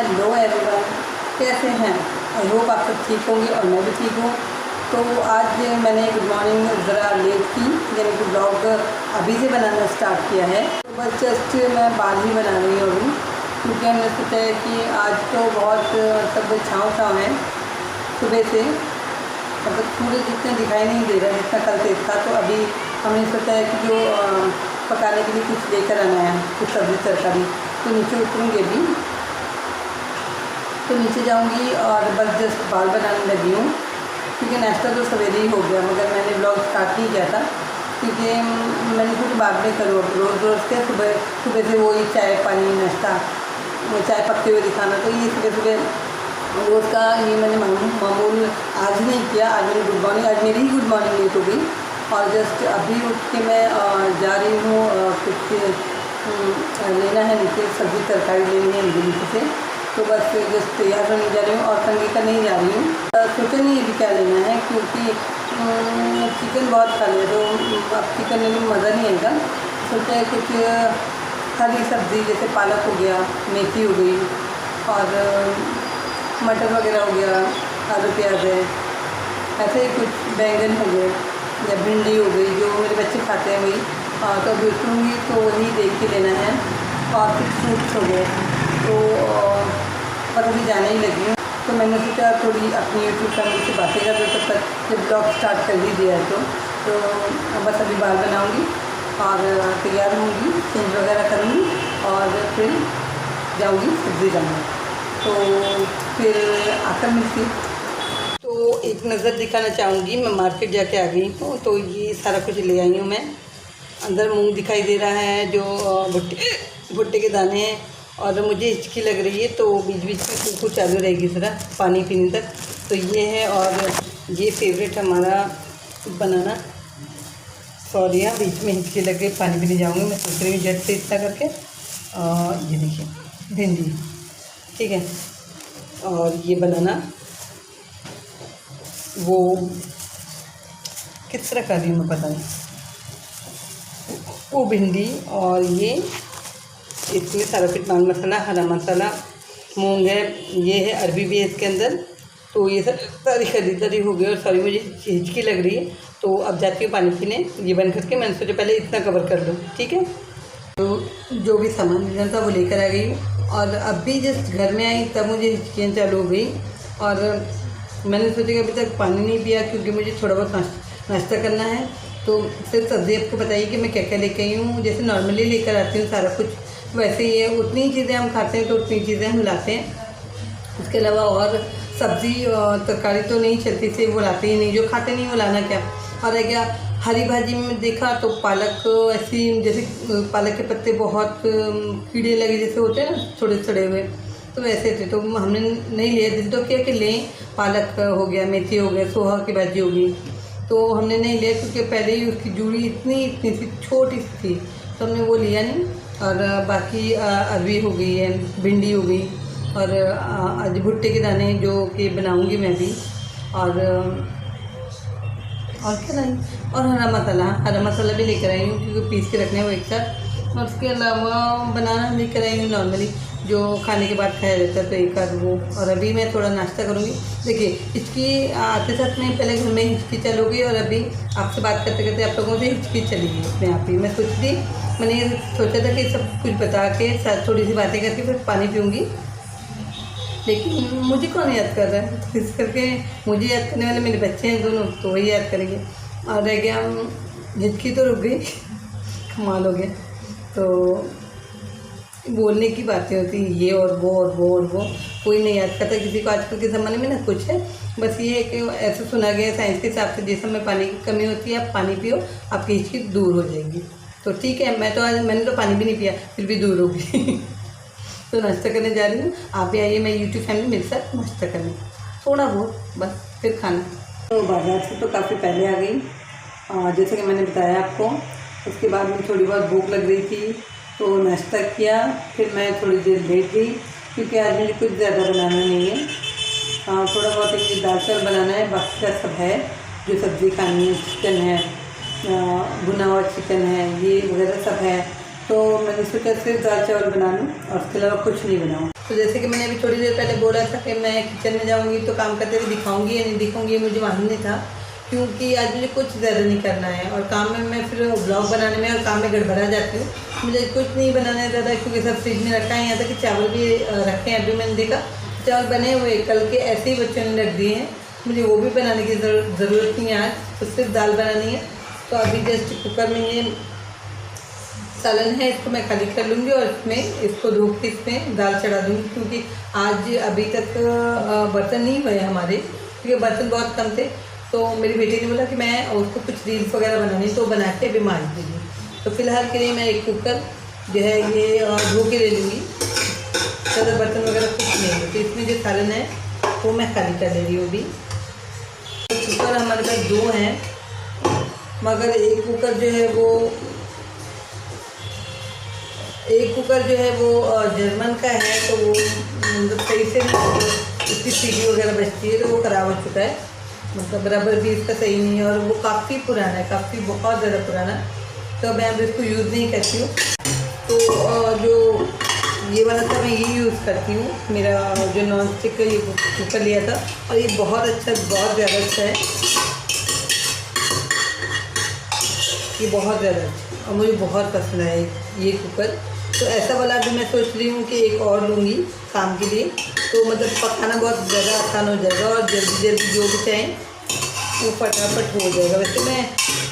Hello everyone, कैसे हैं? I hope आप सब ठीक होंगे और मैं भी ठीक हूँ। तो आज मैंने गुड मॉर्निंग ज़रा लेट की, यानी कि ब्लॉग अभी से बनाना स्टार्ट किया है। तो बस जस्ट मैं बाल ही बना रही हूँ क्योंकि हमने सोचा है कि आज तो बहुत सब छाँव है सुबह से, मतलब सूरज जितना दिखाई नहीं दे रहा जितना कल तेज था। तो अभी हमने सोचा है कि जो पकाने के लिए कुछ लेकर आना है, कुछ सब्ज़ी तरकारी। तो नीचे उतरूँगी अभी, तो नीचे जाऊंगी और बस जस्ट बाल बनाने लगी हूँ क्योंकि नाश्ता तो सवेरे ही हो गया, मगर मैंने ब्लॉग स्टार्ट नहीं किया था क्योंकि मैंने कुछ बाद में करूँ। रोज़ रोज़ के सुबह से वही चाय पानी नाश्ता, चाय पकते हुए दिखाना, तो ये सुबह सुबह रोज़ का ये मैंने मामूल आज नहीं किया। आज मेरी गुड मॉर्निंग, आज मेरी ही गुड मॉर्निंग लेट हो गई और जस्ट अभी उठ के मैं जा रही हूँ कुछ लेना है, नीचे सब्ज़ी तरकारी लेनी है नीचे से। तो बस जस्ट तैयार होने जा रही हूँ और संगीता नहीं जा रही हूँ। सोचा नहीं अभी क्या लेना है क्योंकि चिकन बहुत खा लिया, तो अब चिकन लेने में मज़ा नहीं आएगा। सोचा है कुछ हरी सब्ज़ी जैसे पालक हो गया, मेथी हो गई और मटर वगैरह हो गया, आलू प्याज है, ऐसे ही कुछ बैंगन हो गए या भिंडी हो गई, जो मेरे बच्चे खाते हैं वही। तो अभी उठूँगी तो वही देख के लेना है। और कुछ फ्रूट्स हो गए, तो पर अभी जाने ही लगी हूँ। तो मैंने सोचा थोड़ी अपनी यूट्यूब फैमिली से बातें कर, तब तक जब ब्लॉग स्टार्ट कर ही दिया है तो बस अभी बाल बनाऊँगी और तैयार होंगी, चेंज वगैरह करूँगी और फिर जाऊँगी सब्ज़ी लाने। तो फिर आकर मिलती। तो एक नज़र दिखाना चाहूँगी, मैं मार्केट जाके आ गई हूँ। तो ये सारा कुछ ले आई हूँ मैं। अंदर मूंग दिखाई दे रहा है, जो भुट्टे के दाने हैं, और मुझे हिचकी लग रही है तो बीच बीच में सूखू चालू रहेगी ज़रा पानी पीने तक। तो ये है, और ये फेवरेट हमारा बनाना। सॉरी हाँ, बीच में हिचकी लग गई, पानी पीने जाऊँगी। मैं सोच रही हूँ झट से इतना करके। और ये देखिए भिंडी, ठीक है, और ये बनाना वो किस तरह कर रही हूँ मैं पता नहीं, वो भिंडी। और ये इसमें सारा कुछ पान मसाला, हरा मसाला, मूंग है, ये है, अरबी भी है इसके अंदर। तो ये सब सारी खरीदारी हो गई और सॉरी मुझे हिचकी लग रही है। तो अब जाती हूँ पानी पीने। ये बंद करके मैंने सोचा पहले इतना कवर कर लूँ, ठीक है। तो जो भी सामान लेना था वो लेकर आ गई हूँ और अभी जस्ट घर में आई तब मुझे हिचकियाँ चालू हो गई। और मैंने सोचा कि अभी तक पानी नहीं पिया क्योंकि मुझे थोड़ा बहुत नाश्ता करना है। तो सिर्फ सब्ज़ी आपको बताइए कि मैं क्या क्या लेकर आई हूँ। जैसे नॉर्मली लेकर आती हूँ सारा कुछ, वैसे ही है, उतनी चीज़ें हम खाते हैं तो उतनी चीज़ें हम लाते हैं। उसके अलावा और सब्ज़ी और तरकारी तो नहीं चलती से, वो लाते ही नहीं, जो खाते नहीं वो लाना क्या। और है क्या, हरी भाजी में देखा तो पालक ऐसी, जैसे पालक के पत्ते बहुत कीड़े लगे जैसे होते हैं ना, थोड़े सड़े हुए, तो वैसे थे। तो हमने नहीं लिया, दिल तो क्या कि लें, पालक हो गया, मेथी हो गया, सोहा की भाजी होगी, तो हमने नहीं लिया क्योंकि पहले ही उसकी जूड़ी इतनी सी छोटी सी थी, तो हमने वो लिया नहीं। और बाकी अरबी हो गई है, भिंडी हो गई, और आज भुट्टे के दाने जो कि बनाऊंगी मैं भी, और क्या लाई, और हरा मसाला भी लेकर आई हूँ क्योंकि पीस के रखने वो एक साथ। और उसके अलावा बनाना लेकर आई हूँ नॉर्मली जो खाने के बाद खाया जाता है, तो एक आध वो। और अभी मैं थोड़ा नाश्ता करूँगी। देखिए हिचकी आते साथ में पहले घर में हिचकी चल गई और अभी आपसे बात करते करते आप लोगों से हिचकी चली गई अपने आप ही। मैं मैंने ये सोचा था कि सब कुछ बता के साथ थोड़ी सी बातें करके फिर पानी पीऊँगी, लेकिन मुझे कौन याद कर रहा है, इस करके मुझे याद करने वाले मेरे बच्चे हैं दोनों, तो वही याद करेंगे। और रह गया हिचकी तो रुक गई, कमाल हो गया। तो बोलने की बातें होती हैं, ये और वो और वो और वो, कोई नहीं याद करता किसी को आजकल के ज़माने में ना कुछ है। बस ये है कि ऐसे सुना गया साइंस के हिसाब से, जिस समय पानी की कमी होती है आप पानी पियो, आपकी हिचकी दूर हो जाएगी। तो ठीक है, मैंने तो पानी भी नहीं पिया फिर भी दूर हो गई। तो नाश्ता करने जा रही हूँ, आप भी आइए मैं यूट्यूब फैमिली मेरे साथ नाश्ता करने, थोड़ा बहुत बस, फिर खाना। तो बाजार से तो काफ़ी पहले आ गई, जैसे कि मैंने बताया आपको। उसके बाद में थोड़ी बहुत भूख लग रही थी तो नाश्ता किया, फिर मैं थोड़ी देर लेट गई क्योंकि आज मुझे कुछ ज़्यादा बनाना नहीं है। थोड़ा बहुत एक दाल चावल बनाना है, बाकी का सब है जो सब्ज़ी खानी है, चिकन है, भुना हुआ चिकन है, ये वगैरह सब है। तो मैंने सोचा सिर्फ दाल चावल बना लूँ और उसके अलावा कुछ नहीं बनाऊँ। तो जैसे कि मैंने अभी थोड़ी देर पहले बोला था कि मैं किचन में जाऊंगी तो काम करते हुए दिखाऊंगी या नहीं दिखाऊंगी, मुझे मालूम नहीं था, क्योंकि आज मुझे कुछ ज़्यादा नहीं करना है और काम में मैं फिर ब्लॉग बनाने में और काम में गड़बड़ा जाती हूँ। मुझे कुछ नहीं बनाना है ज़्यादा, क्योंकि सब फ्रिज में रखा है। यहाँ तक कि चावल भी रखे हैं, अभी मैंने देखा चावल बने हुए कल के ऐसे ही बच्चों ने रख दिए हैं, मुझे वो भी बनाने की ज़रूरत नहीं है। आज तो सिर्फ दाल बनानी है। तो अभी जस्ट कुकर में ये सालन है, इसको मैं खाली कर लूँगी और इसमें इसको धो के इसमें दाल चढ़ा दूँगी, क्योंकि आज अभी तक बर्तन नहीं हुए हमारे, क्योंकि बर्तन बहुत कम थे। तो मेरी बेटी ने बोला कि मैं उसको कुछ रील्स वगैरह बनानी, तो बना के अभी मार दीजिए। तो फिलहाल के लिए मैं एक कुकर जो है ये धो के ले लूँगी, ज़्यादा बर्तन वगैरह कुछ नहीं है। तो इसमें जो सालन है वो मैं खाली कर ले रही हूँ अभी। कुकर हमारे पास 2 हैं, मगर एक कुकर जो है वो जर्मन का है, तो वो मतलब सही से नहीं, उसकी सीटी वगैरह बचती है, तो वो ख़राब हो चुका है, मतलब बराबर भी इसका सही नहीं है और वो काफ़ी पुराना है, काफ़ी बहुत ज़्यादा पुराना। तो मैं अब इसको यूज़ नहीं करती हूँ। तो जो ये वाला था मैं यही यूज़ करती हूँ, मेरा जो नॉन स्टिक का ये कुकर लिया था, और ये बहुत अच्छा, बहुत ज़्यादा अच्छा है, ये बहुत ज़्यादा अच्छा और मुझे बहुत पसंद है ये कुकर। तो ऐसा वाला भी मैं सोच रही हूँ कि एक और लूँगी काम के लिए, तो मतलब पकाना बहुत ज़्यादा आसान हो जाएगा और जल्दी जल्दी जो भी चाहें वो फटाफट हो जाएगा। वैसे मैं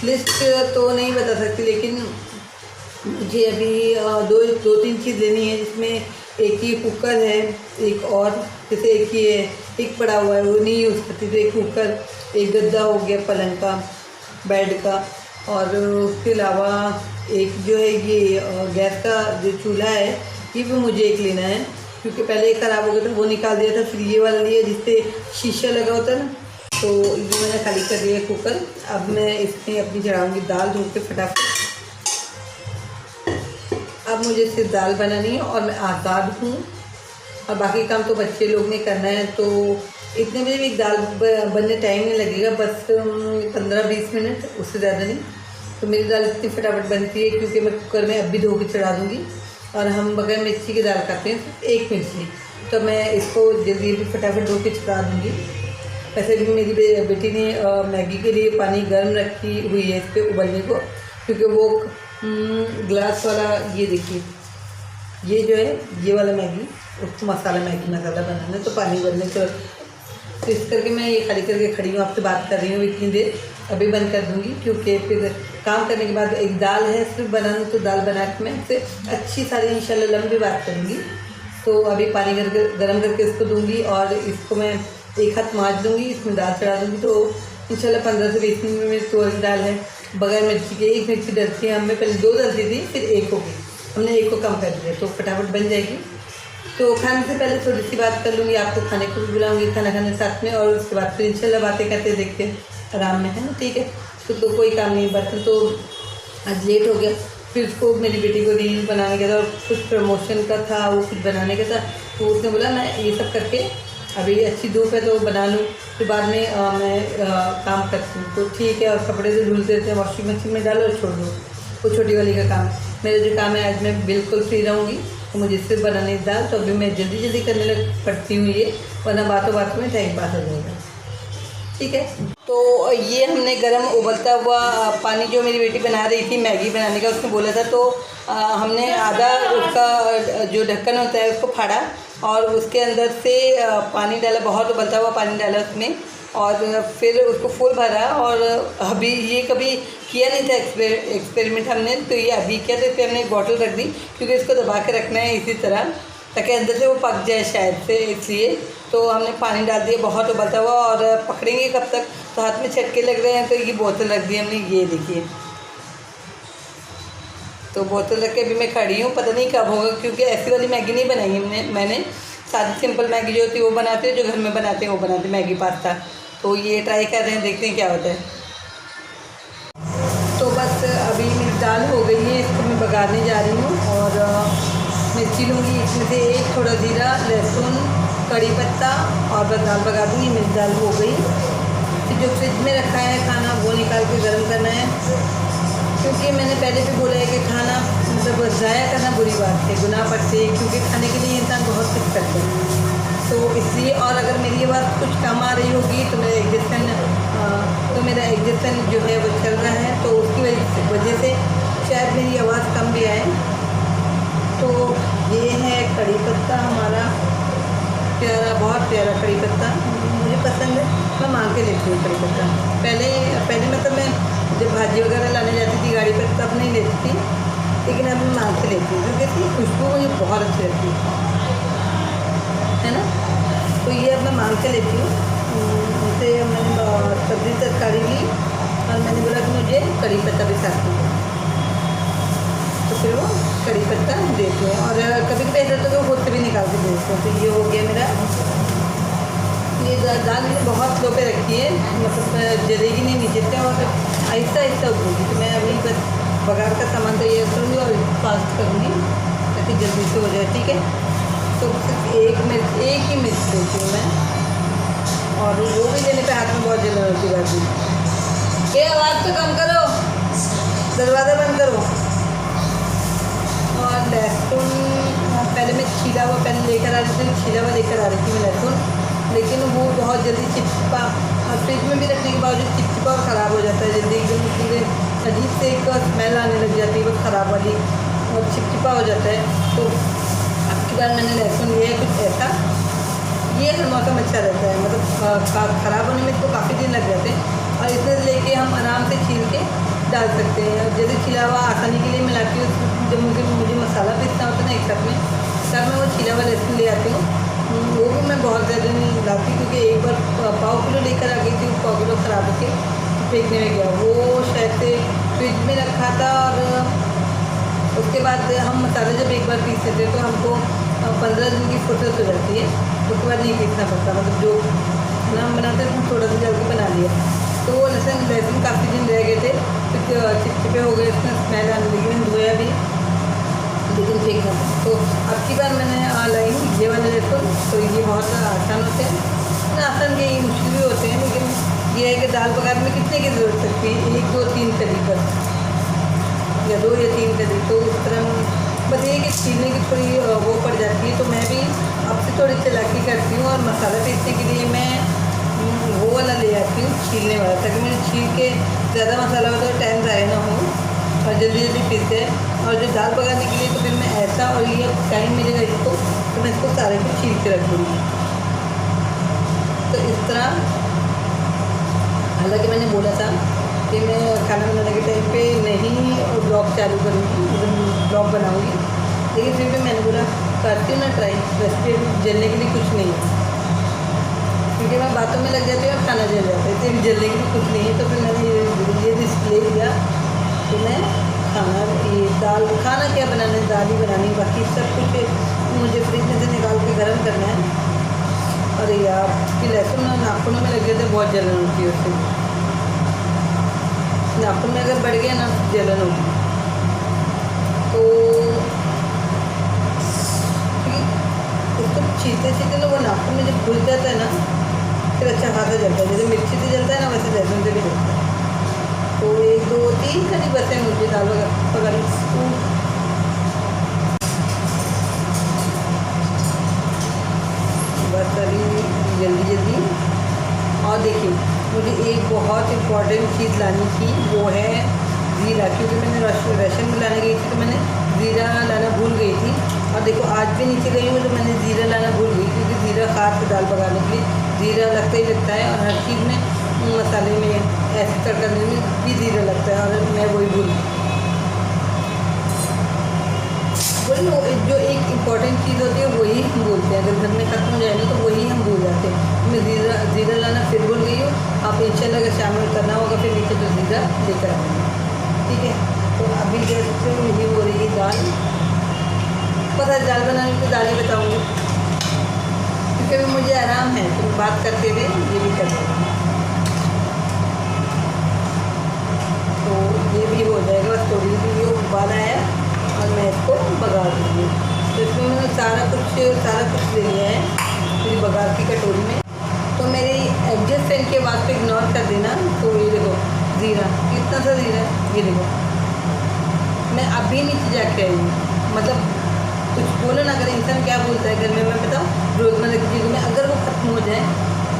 लिस्ट तो नहीं बता सकती, लेकिन मुझे अभी दो तीन चीज़ लेनी है, जिसमें एक ही कुकर है, एक और जैसे एक ही है, एक पड़ा हुआ है वो नहीं यूज़ करती, तो एक कुकर, एक गद्दा हो गया पलंग का, बेड का, और उसके अलावा एक जो है ये गैस का जो चूल्हा है ये भी मुझे एक लेना है, क्योंकि पहले एक ख़राब हो गया था, वो निकाल दिया था, फिर ये वाला लिया जिससे शीशा लगा होता है ना, तो ये मैंने खाली कर दिया है कुकर। अब मैं इसमें अपनी चढ़ाऊँगी दाल धो के फटाफट। अब मुझे सिर्फ दाल बनानी है और मैं आज़ाद हूँ, और बाकी काम तो बच्चे लोग ने करना है। तो इतने बजे भी दाल बनने टाइम नहीं लगेगा, बस 15-20 मिनट, उससे ज़्यादा नहीं। तो मेरी दाल इतनी फटाफट बनती है, क्योंकि मैं कुकर में अब भी धो के चढ़ा दूँगी, और हम बगैर मिर्ची की दाल खाते हैं, 1 मिर्ची, तो मैं इसको जल्दी भी फटाफट धो के चढ़ा दूँगी। वैसे भी मेरी बेटी ने मैगी के लिए पानी गर्म रखी हुई है इस पर उबलने को, क्योंकि वो ग्लास वाला, ये देखिए ये जो है ये वाला मैगी, उसको मैगी मसाला बनाना है, तो पानी उबलने तो इस करके मैं ये खाली करके खड़ी हूँ, आपसे बात कर रही हूँ इतनी देर। अभी बंद कर दूँगी, क्योंकि फिर काम करने के बाद एक दाल है सिर्फ बनाना, तो दाल बना के मैं इससे अच्छी सारी इंशाल्लाह लंबी बात करूँगी। तो अभी पानी गर्म करके इसको दूँगी, और इसको मैं एक हाथ माँज दूँगी, इसमें दाल चढ़ा दूँगी, तो इंशाल्लाह 15 से 20 मिनट में तो दाल है बगैर मिर्ची के। 1 मिर्ची डलती है, हमें पहले 2 डलती थी, फिर 1 हो गई, हमने 1 को कम कर दिया, तो फटाफट बन जाएगी। तो खाने से पहले थोड़ी सी बात कर लूँगी, आपको खाने को भी बुलाऊँगी, खाना खाने साथ में, और उसके बाद फिर इंशाल्लाह बातें करते देखते आराम में, है ना, ठीक है। तो कोई काम नहीं, बर्तन तो आज लेट हो गया। फिर उसको मेरी बेटी को रील बनाने का था, कुछ प्रमोशन का था, वो कुछ बनाने का था, तो उसने बोला मैं ये सब करके अभी अच्छी धूप है तो बना लूँ, फिर बाद में मैं काम करती हूँ। तो ठीक है, और कपड़े से धुल देते हैं, वॉशिंग मशीन में डालो और छोड़ दो, वो छोटी वाली का काम। मेरा जो काम है आज मैं बिल्कुल फ्री रहूँगी, तो मुझे सिर्फ बनाने दाल, तो अभी मैं जल्दी जल्दी करने लग पड़ती हूँ ये, वरना बातों बातों में टाइम पास हो जाएगा, ठीक है। तो ये हमने गरम उबलता हुआ पानी जो मेरी बेटी बना रही थी मैगी बनाने का, उसने बोला था, तो हमने आधा उसका जो ढक्कन होता है उसको फाड़ा और उसके अंदर से पानी डाला, बहुत उबलता हुआ पानी डाला उसमें, और फिर उसको फुल भरा। और अभी ये कभी किया नहीं था एक्सपेरिमेंट हमने, तो ये अभी किया, तो इस पर हमने एक बॉटल रख दी, क्योंकि इसको दबा के रखना है इसी तरह, ताकि अंदर से वो पक जाए शायद से, इसलिए। तो हमने पानी डाल दिया बहुत उबलता हुआ, और पकड़ेंगे कब तक, तो हाथ में छटके लग रहे हैं, तो ये बोतल रख दी हमने, ये देखिए। तो बोतल रख के अभी मैं खड़ी हूँ, पता नहीं कब होगा, क्योंकि ऐसी वाली मैगी नहीं बनाई मैंने सादी सिंपल मैगी जो होती है वो बनाते हैं, जो घर में बनाते हैं वो बनाते हैं मैगी पास्ता। तो ये ट्राई कर रहे हैं, देखते हैं क्या होता है। तो बस अभी मेरी दाल हो गई है, इसको मैं बघारने जा रही हूँ, और मिर्ची लूँगी, इसमें से एक थोड़ा जीरा, लहसुन, कड़ी पत्ता, और बस दाल बघा दूँगी। मेरी दाल हो गई। फिर जो फ्रिज में रखा है खाना वो निकाल के गर्म करना है, क्योंकि मैंने पहले भी बोला है कि खाना मतलब ज़ाया करना बुरी बात है, गुनाह पड़ते हैं, क्योंकि खाने के लिए इंसान बहुत कुछ करते हैं। तो इसलिए, और अगर मेरी ये बात कुछ कम आ रही होगी तो मेरा एग्जिस्टेंस जो है वो चल रहा है, तो उसकी वजह से शायद मेरी आवाज़ कम भी आए। तो ये है कड़ी पत्ता हमारा प्यारा, बहुत प्यारा कड़ी पत्ता, मुझे पसंद है। मैं मांग के लेती हूँ कड़ी पत्ता। पहले मतलब मैं जब भाजी वगैरह लाने जाती थी गाड़ी पर तब नहीं लेती थी, लेकिन अब मैं मांग के लेती हूँ क्योंकि इसकी खुशबू मुझे बहुत अच्छी लगती है ना। तो ये अब मैं मांग के लेती हूँ। उनसे मैंने सब्ज़ी तरकारी ली और मैंने बोला कि मुझे कड़ी पत्ता भी साथ दो, तो फिर वो कड़ी पत्ता देते हैं। और कभी कभी ऐसा तो वो खुद से भी निकाल के देते हैं। तो ये हो गया मेरा, ये दाल मैंने बहुत लो पे रखी है, मतलब जलेगी नहीं नीचे से और आहिस्ता आहिस्ता उबलेगी। तो मैं अभी बस बघार का सामान तैयार करूँगी और फास्ट करूँगी ताकि जल्दी से हो जाए, ठीक है। तो सिर्फ एक ही मिर्च देती हूँ मैं, और वो भी देने पे हाथ में बहुत जलन होती है। बात ये आवाज़ तो कम करो, दरवाज़ा बंद करो। और लहसुन पहले मैं छीला हुआ लेकर आ रही थी, छीला हुआ लेकर आ रही थी मैं लहसुन, लेकिन वो बहुत जल्दी चिपचिपा, और फ्रिज में भी रखने के बावजूद चिपचिपा और ख़राब हो जाता है जल्दी, एकदम पूरे अजीब से एक स्मेल आने लग जाती है वो ख़राब वाली, और चिपचिपा हो जाता है। तो अब की बार मैंने लहसुन लिया है कुछ ऐसा, ये हर मौसम अच्छा रहता है, मतलब ख़राब होने में इसको काफ़ी दिन लग जाते हैं, और इसे लेके हम आराम से छील के डाल सकते हैं। और जैसे छिला हुआ आसानी के लिए मिलाती हूँ, जब मुझे मसाला पीसना होता है ना एक साथ में, तब मैं वो छिला हुआ लहसुन ले आती हूँ। वो भी मैं बहुत ज़्यादा नहीं लाती, क्योंकि एक बार पाव किलो लेकर आ गई थी, पाव किलो ख़राब होके फेंकने में गया, वो शायद से फ्रिज में रखा था। और उसके बाद हम मसाले जब एक बार पीसते थे तो हमको 15 दिन की फुर्सत हो जाती है, उसके बाद नहीं पीसना पड़ता, मतलब जो खाना हम बनाते थे थोड़ा सा जल्दी बना लिया। तो वो लहसुन काफ़ी दिन रह गए थे, फिर चिपचिपे हो गए, इसमें स्मेल आने लगी, मैंने धोया भी लेकिन फेंकना था। तो अब की बार मैंने लाई ये वाले लहसुन, तो ये बहुत आसान होते हैं, आसान के मुश्किल भी होते हैं, लेकिन ये है कि दाल पकाने में कितने की ज़रूरत लगती है, 1 2 3 कली पर, या 2 या 3 कली। तो इस तरह बस ये कि छीलने की थोड़ी वो पड़ जाती है, तो मैं भी अब से थोड़ी चालाकी करती हूँ, और मसाला पीसने के लिए मैं वो वाला ले आती हूँ छीलने वाला, ताकि मुझे छील के ज़्यादा मसाला हो तो टाइम ज़ाया ना हो और जल्दी जल्दी पीस जाए। और जो दाल पकाने के लिए तो फिर मैं ऐसा, और ये टाइम मिलेगा इसको तो मैं इसको सारे को छील के रख दूँगी। तो इस तरह, हालांकि मैंने बोला था कि मैं खाना बनाने के टाइम पे नहीं ब्लॉग चालू करूँगी, ब्लॉग बनाऊँगी, लेकिन फिर भी मैंने बोला करती हूँ ना ट्राई, रेसिपी जलने के लिए कुछ नहीं है, क्योंकि मैं बातों में लग जाती हूँ और खाना जल जाता है, इसलिए जलने के लिए कुछ नहीं है। तो फिर मैंने ये डिस्प्ले किया कि मैं खाना क्या बनाना है, दाल ही बनानी, बाकी सब कुछ मुझे फ्रिज में से निकाल के गर्म करना है। और यार कि लहसुन नाखूनों में लग जाते हैं, बहुत जलन होती है उससे, नाखून में अगर बढ़ गया ना जलन होगी। तो उसको छीलते ना वो नाखून में जब घुल जाता है ना, फिर अच्छा खासा जलता है, जैसे मिर्ची से जलता है ना वैसे लहसुन से भी जलता है। तो 1 2 3 कली बस है मुझे दाल पकाने, बस अभी जल्दी। और देखिए मुझे एक बहुत इम्पॉर्टेंट चीज़ लानी थी, वो है ज़ीरा, क्योंकि मैंने राशन में लाने गई थी तो मैंने ज़ीरा लाना भूल गई थी। और देखो आज भी नीचे गई हूँ तो मैंने ज़ीरा लाना भूल गई, क्योंकि ज़ीरा खास दाल पकाने के लिए ज़ीरा लगता ही लगता है, और हर चीज़ में मसाले में ऐसे तड़का देने में भी ज़ीरा लगता है, और मैं वही भूल जो एक इम्पॉर्टेंट चीज़ होती है वही हम भूलते हैं, अगर घर में ख़त्म हो जाए ना तो वही हम भूल जाते हैं। मैं ज़ीरा लाना फिर भूल गई हूँ, आप इंशाल्लाह अगर शामिल करना होगा फिर नीचे तो ज़ीरा लेकर आएंगे, ठीक है। तो अभी जैसे ये हो रही है दाल, पता है दाल बनाने की दाल ही बताऊँगी, क्योंकि अभी मुझे आराम है तो बात करते हुए ये भी कर देंगे। तो ये भी हो जाएगा, बस थोड़ी सी ये उबाल आया और मैं इसको बघार दूँगी। तो इसमें मैंने सारा कुछ ले लिया है मेरी बघार की कटोरी में। तो मेरी एडजस्ट फैन की आवाज़ को इग्नोर कर देना। तो ये देखो ज़ीरा, कितना सा ज़ीरा है, ये देखो मैं अभी नीचे जाके आई हूँ। मतलब कुछ बोलो ना, अगर इंसान क्या बोलता है घर में, मैं बताऊँ रोज़मर्रा की चीज़ों में अगर वो ख़त्म हो जाए,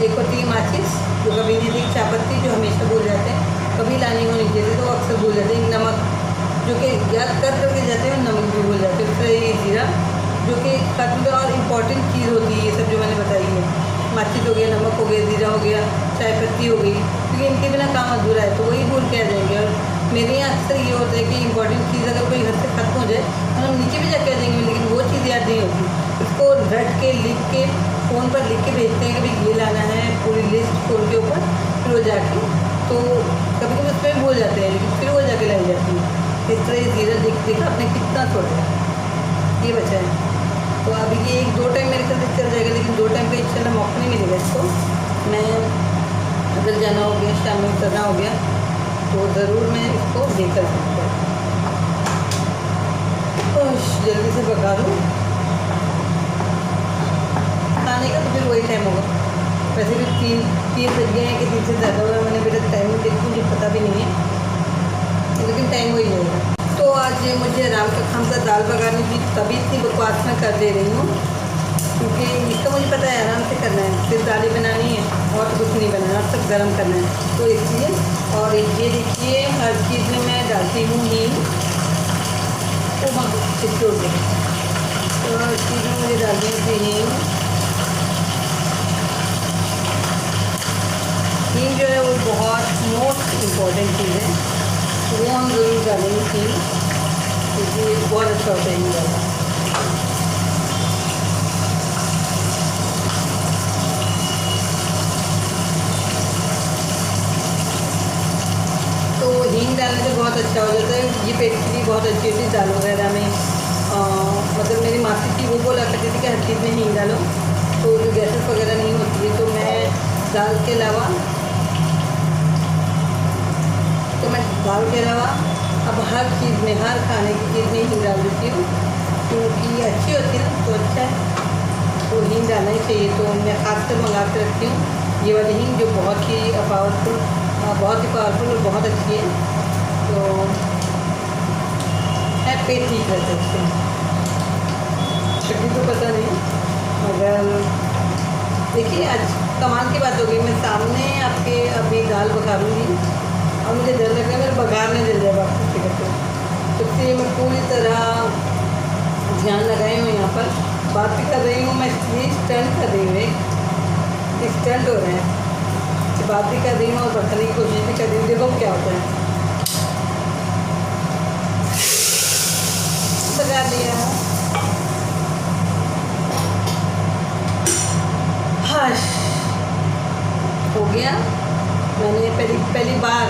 एक होती है माचिस जो कभी नहीं थी, चायपत्ती जो हमेशा भूल जाते हैं, कभी लानी हो नीचे से तो वो अक्सर भूल जाते हैं, नमक जो कि याद करके जाते हैं, नमक भी भूल जाते हैं, फिर ये जीरा जो कि खत्म और इम्पॉर्टेंट चीज़ होती है। ये सब जो मैंने बताई है, माचिस हो गया, नमक हो गया, जीरा हो गया, चायपत्ती हो गई, क्योंकि इनके बिना काम अधूरा है, तो वही भूल के आ जाएंगे। और मेरे यहाँ अक्सर ये होता है कि इंपॉर्टेंट चीज़ अगर कोई घर से खत्म हो जाए तो हम नीचे भी जाके आ जाएंगे, लेकिन वो चीज़ याद नहीं होती। उसको रट के लिख के फ़ोन पर लिख के भेजते हैं कि भाई ये लाना है, पूरी लिस्ट फ़ोन के ऊपर, फिर वो जाके तो कभी कभी उस पर भूल जाते हैं, लेकिन फिर वो जाके लाई जाती है। इस तरह ये जीरा देखा आपने कितना थोड़ा ये बचा है। तो अब ये 1-2 टाइम मेरे ख्याल से चल जाएगा, लेकिन 2 टाइम का चलना मौका नहीं मिलेगा इसको। मैं अगर जाना हो गया, शाम में उतरना हो गया तो ज़रूर मैं इसको लेकर सकता हूँ। जल्दी से पका दूँ खाने का, तो फिर वही टाइम होगा। वैसे भी 3 बज गए हैं कि 3 से ज़्यादा हुआ है, मैंने बेटा टाइम में देखूँ मुझे पता भी नहीं है, लेकिन टाइम वही रहेगा। तो आज मुझे आराम का खाम का दाल पकाने की तभी इतनी बकवास में कर दे रही हूँ, क्योंकि इसका मुझे पता है आराम से करना है, सिर्फ दाल ही बनानी है और कुछ नहीं बनाना, सब गर्म करना है, तो इसलिए। और ये देखिए हर चीज़ में मैं डालती हूँ हींग, तो हाँ चिट्टू से, तो हर चीज़ में मुझे डालती हूँ हींग। हींग जो है वो बहुत मोस्ट इम्पॉर्टेंट चीज़ है, वो हम ज़रूर डालेंगे हींग, क्योंकि बहुत अच्छा होता है हींग डालना। तो हींग डालने से बहुत अच्छा हो जाता है, ये पेट के लिए बहुत अच्छी होती है दाल वगैरह में। मतलब मेरी मासी थी, वो बोला करती थी कि हर चीज़ में हींग डालो तो जो गैसेस वगैरह नहीं होती है। तो मैं दाल के अलावा अब हर चीज़ में, हर खाने की चीज़ में हींग डाल देती हूँ, क्योंकि अच्छी होती है ना, तो अच्छा है, तो हींग डालना ही चाहिए। तो मैं खासकर मंगा के रखती हूँ ये वाली हींग, जो बहुत ही पावरफुल और बहुत अच्छी है, तो है पेट ठीक रहता है इससे। शक्ति तो पता नहीं, मगर देखिए आज कमाल की बात हो गई, मैं सामने आपके अभी दाल पकाऊंगी और मुझे डर लग रहा है मेरे बघार में जल जाए वापस से करते, तो इसलिए मैं पूरी तरह ध्यान लगाई हूँ, यहाँ पर बात भी कर रही हूँ मैं, इसलिए स्टंट कर रही हूँ, स्टंट हो रहे हैं, बात भी कर रही हूँ और बरतने की कोशिश भी कर रही हूँ, देखो क्या होता है। बगा दिया हश हो गया, मैंने पहली बार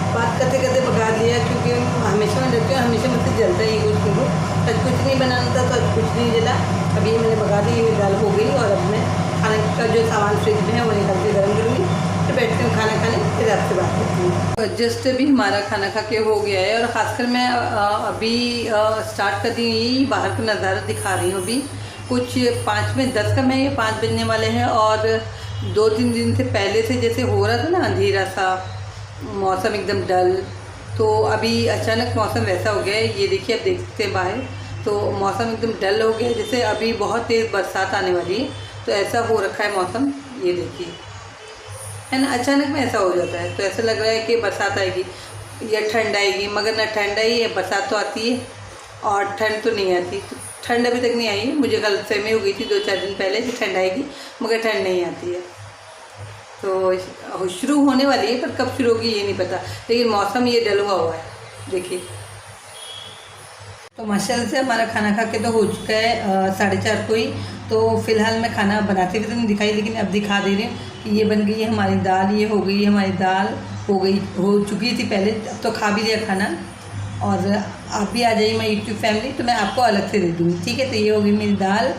बात करते करते पका दिया, क्योंकि हमेशा मैं डरती हूँ, हमेशा मुझसे जलता ही कुछ नहीं बनाना था, तो आज कुछ नहीं जला। अभी मैंने पका दी, मेरी दाल हो गई, और अब मैं खाने का जो सामान फ्रिज में है वो निकाल के गर्म करूँगी, फिर बैठती हूँ खाना खाने, फिर आपसे बात करती हूँ। जस्ट अभी हमारा खाना खा के हो गया है, और ख़ासकर मैं अभी स्टार्ट कर दी, यही बाहर का नज़ारा दिखा रही हूँ। अभी कुछ 5 में 10 का मैं, ये 5 बजने वाले हैं, और 2-3 दिन से पहले से जैसे हो रहा था ना अंधेरा सा, मौसम एकदम डल, तो अभी अचानक मौसम वैसा हो गया है। ये देखिए आप देख सकते हैं बाहर, तो मौसम एकदम डल हो गया, जैसे अभी बहुत तेज़ बरसात आने वाली है, तो ऐसा हो रखा है मौसम। ये देखिए है ना, अचानक में ऐसा हो जाता है, तो ऐसा लग रहा है कि बरसात आएगी या ठंड आएगी, मगर ना ठंड आई है, बरसात तो आती है और ठंड तो नहीं आती। तो ठंड अभी तक नहीं आई है, मुझे गलतफहमी हो गई थी 2-4 दिन पहले कि ठंड आएगी, मगर ठंड नहीं आती है। तो शुरू होने वाली है, पर कब शुरू होगी ये नहीं पता, लेकिन मौसम ये डल हुआ है, देखिए। तो माशाल्लाह से हमारा खाना खा के तो हो चुका है 4:30 को ही। तो फ़िलहाल मैं खाना बनाते हुए तो नहीं दिखाई, लेकिन अब दिखा दे रही हूँ कि ये बन गई है हमारी दाल, ये हो गई हमारी दाल, हो चुकी थी पहले, अब तो खा भी लिया खाना। और आप भी आ जाइए मेरी यूट्यूब फैमिली, तो मैं आपको अलग से दे दूँगी, ठीक है। तो ये हो गई मेरी दाल,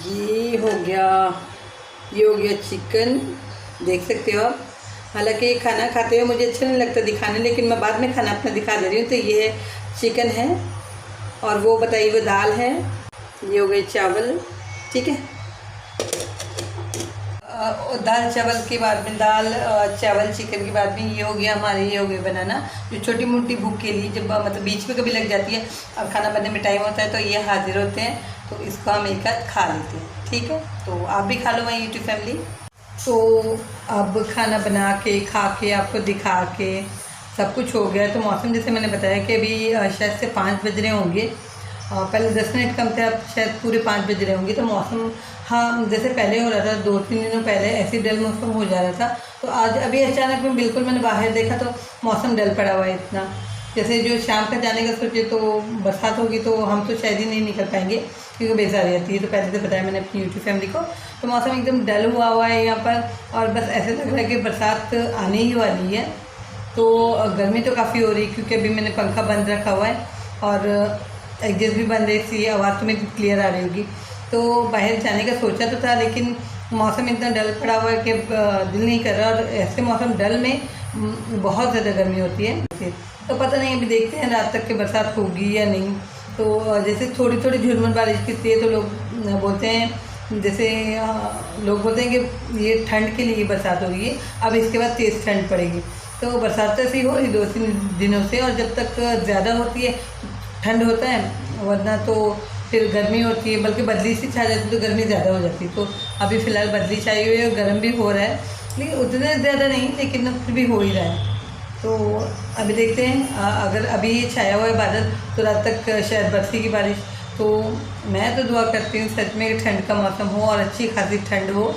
ये हो गया चिकन, देख सकते हो आप। हालांकि खाना खाते हुए मुझे अच्छा नहीं लगता दिखाने, लेकिन मैं बाद में खाना अपना दिखा दे रही हूँ। तो ये चिकन है, और वो बताइए वो दाल है, ये हो गई चावल, ठीक है। दाल चावल के बाद में दाल चावल चिकन के बाद में ये हो गया हमारे, ये हो गया बनाना। जो छोटी मोटी भूख के लिए जब मतलब बीच में कभी लग जाती है और खाना बनने में टाइम होता है तो ये हाजिर होते हैं, तो इसको हम एक आध खा लेते हैं। ठीक है, तो आप भी खा लो माई यूट्यूब फैमिली। तो अब खाना बना के खा के आपको दिखा के सब कुछ हो गया। तो मौसम जैसे मैंने बताया कि अभी शायद से 5 बज रहे होंगे, पहले 10 मिनट कम थे, अब शायद पूरे 5 बज रहे होंगे। तो मौसम हाँ जैसे पहले हो रहा था 2-3 दिनों पहले ऐसे डल मौसम हो जा रहा था, तो आज अभी अचानक में बिल्कुल मैंने बाहर देखा तो मौसम डल पड़ा हुआ है इतना। जैसे जो शाम का जाने का सोचे तो बरसात होगी तो हम तो शायद ही नहीं निकल पाएंगे क्योंकि बेजारी आती है। तो पहले से बताया मैंने अपनी यूट्यूब फैमिली को। तो मौसम एकदम डल हुआ है यहाँ पर और बस ऐसे लग रहा है कि बरसात आने ही वाली है। तो गर्मी तो काफ़ी हो रही है क्योंकि अभी मैंने पंखा बंद रखा हुआ है और एग्जस्ट भी बंद है, इसलिए आवाज़ तो मेरी क्लियर आ रही होगी। तो बाहर जाने का सोचा तो था लेकिन मौसम इतना डल पड़ा हुआ है कि दिल नहीं कर रहा, और ऐसे मौसम डल में बहुत ज़्यादा गर्मी होती है। तो पता नहीं, अभी देखते हैं रात तक के बरसात होगी या नहीं। तो जैसे थोड़ी थोड़ी झुरमुर बारिश गिरती है तो लोग बोलते हैं, जैसे लोग बोलते हैं कि ये ठंड के लिए बरसात हो रही है, अब इसके बाद तेज़ ठंड पड़ेगी। तो बरसात तो ऐसी हो रही 2-3 दिनों से, और जब तक ज़्यादा होती है ठंड होता है, वरना तो फिर गर्मी होती है, बल्कि बदली सी छा जाती है तो गर्मी ज़्यादा हो जाती है। तो अभी फ़िलहाल बदली छाई हुई है और गर्म भी हो रहा है, लेकिन उतने ज़्यादा नहीं, लेकिन फिर भी हो ही रहा है। तो अभी देखते हैं, अगर अभी ये छाया हुआ है बादल तो रात तक शायद बरसी की बारिश। तो मैं तो दुआ करती हूँ सच में ठंड का मौसम हो और अच्छी खासी ठंड हो,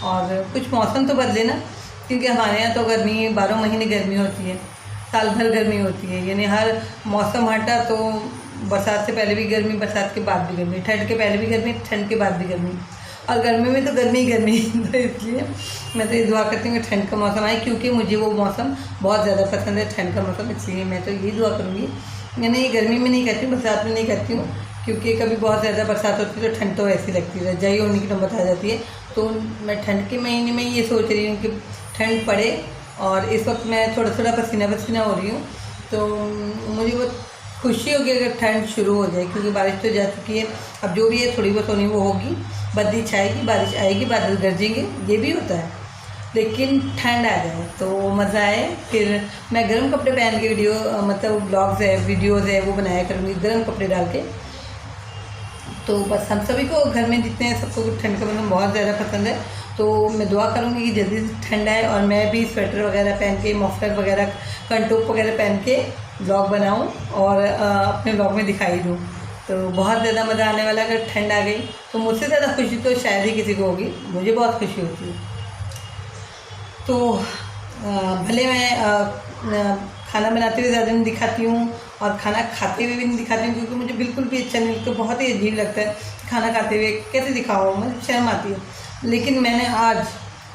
और कुछ मौसम तो बदले ना, क्योंकि हमारे यहाँ तो गर्मी 12 महीने गर्मी होती है, साल भर गर्मी होती है। यानी हर मौसम हटा तो बरसात से पहले भी गर्मी, बरसात के बाद भी गर्मी, ठंड के पहले भी गर्मी, ठंड के बाद भी गर्मी, और गर्मी में तो गर्मी ही गर्मी। तो इसलिए मैं तो ये दुआ करती हूँ कि ठंड का मौसम आए, क्योंकि मुझे वो मौसम बहुत ज़्यादा पसंद है, ठंड का मौसम। इसलिए मैं तो यही दुआ करूँगी। मैंने ये गर्मी में नहीं कहती हूँ, बरसात में नहीं कहती हूँ, क्योंकि कभी बहुत ज़्यादा बरसात होती है तो ठंड तो ऐसी लगती है, रजाई ओढ़ने की नौबत आ जाती है। तो मैं ठंड के महीने में ये सोच रही हूँ कि ठंड पड़े, और इस वक्त मैं थोड़ा थोड़ा पसीना पसीना हो रही हूँ, तो मुझे बहुत खुशी होगी अगर ठंड शुरू हो जाए, क्योंकि बारिश तो जा चुकी है। अब जो भी है थोड़ी बहुत होनी वो होगी, बदली छाएगी, बारिश आएगी, बादल गरजेंगे, ये भी होता है, लेकिन ठंड आ जाए तो मज़ा आए। फिर मैं गर्म कपड़े पहन के वीडियो मतलब ब्लॉग्स है, वीडियोज़ है, वो बनाया करूँगी गर्म कपड़े डाल के। तो बस हम सभी को घर में जितने हैं सबको ठंड का मौसम बहुत ज़्यादा पसंद है। तो मैं दुआ करूँगी कि जल्दी से ठंड आए और मैं भी स्वेटर वगैरह पहन के, मफलर वगैरह, कंटोप वगैरह पहन के ब्लॉग बनाऊँ और अपने ब्लॉग में दिखाई दूँ। तो बहुत ज़्यादा मज़ा आने वाला। अगर ठंड आ गई तो मुझसे ज़्यादा खुशी तो शायद ही किसी को होगी, मुझे बहुत खुशी होती है। तो भले मैं खाना बनाते हुए ज़्यादा नहीं दिखाती हूँ और खाना खाते हुए भी नहीं दिखाती हूँ, क्योंकि मुझे बिल्कुल भी अच्छा नहीं लगता, बहुत ही अजीब लगता है खाना खाते हुए कैसे दिखाओ, मुझे शर्म आती है। लेकिन मैंने आज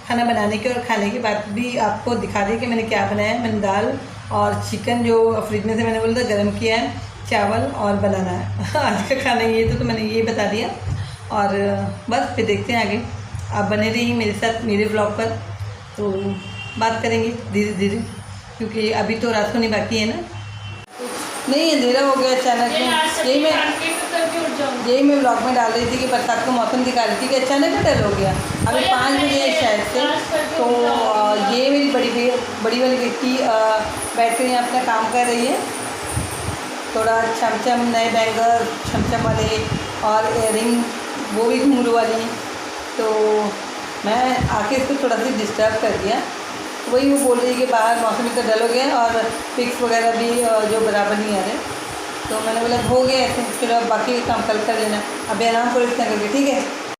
खाना बनाने के और खाने के बाद भी आपको दिखा दी कि मैंने क्या बनाया। मैंने दाल और चिकन जो फ्रिज में से मैंने बोला था गर्म किया है, चावल और बनाना है। आज का खाना ये तो मैंने ये बता दिया, और बस फिर देखते हैं आगे। आप बने रहिए मेरे साथ मेरे ब्लॉग पर, तो बात करेंगे धीरे धीरे, क्योंकि अभी तो रात होने बाकी है ना। नहीं अंधेरा हो गया अचानक में, यही मैं ब्लॉग में डाल रही थी कि बरसात का मौसम दिखा रही थी कि अचानक डल हो गया। अभी 5 बजे शायद से। तो ये मेरी बड़ी वाली बेटी बैठ कर यहाँ अपना काम कर रही है, थोड़ा चमचम, नए बैंगल चमचम वाले और इयरिंग वो भी घुंघरू वाली। तो मैं आके इसको थोड़ा सा डिस्टर्ब कर दिया। वही वो बोल रही है कि बाहर मौसम इतना डल हो गया और पिक्स वगैरह भी जो बराबर नहीं आ रहे। तो मैंने बोला हो गया ऐसे, फिर अब बाकी काम कल कर लेना, अब आराम पूरी तरह करके, ठीक है।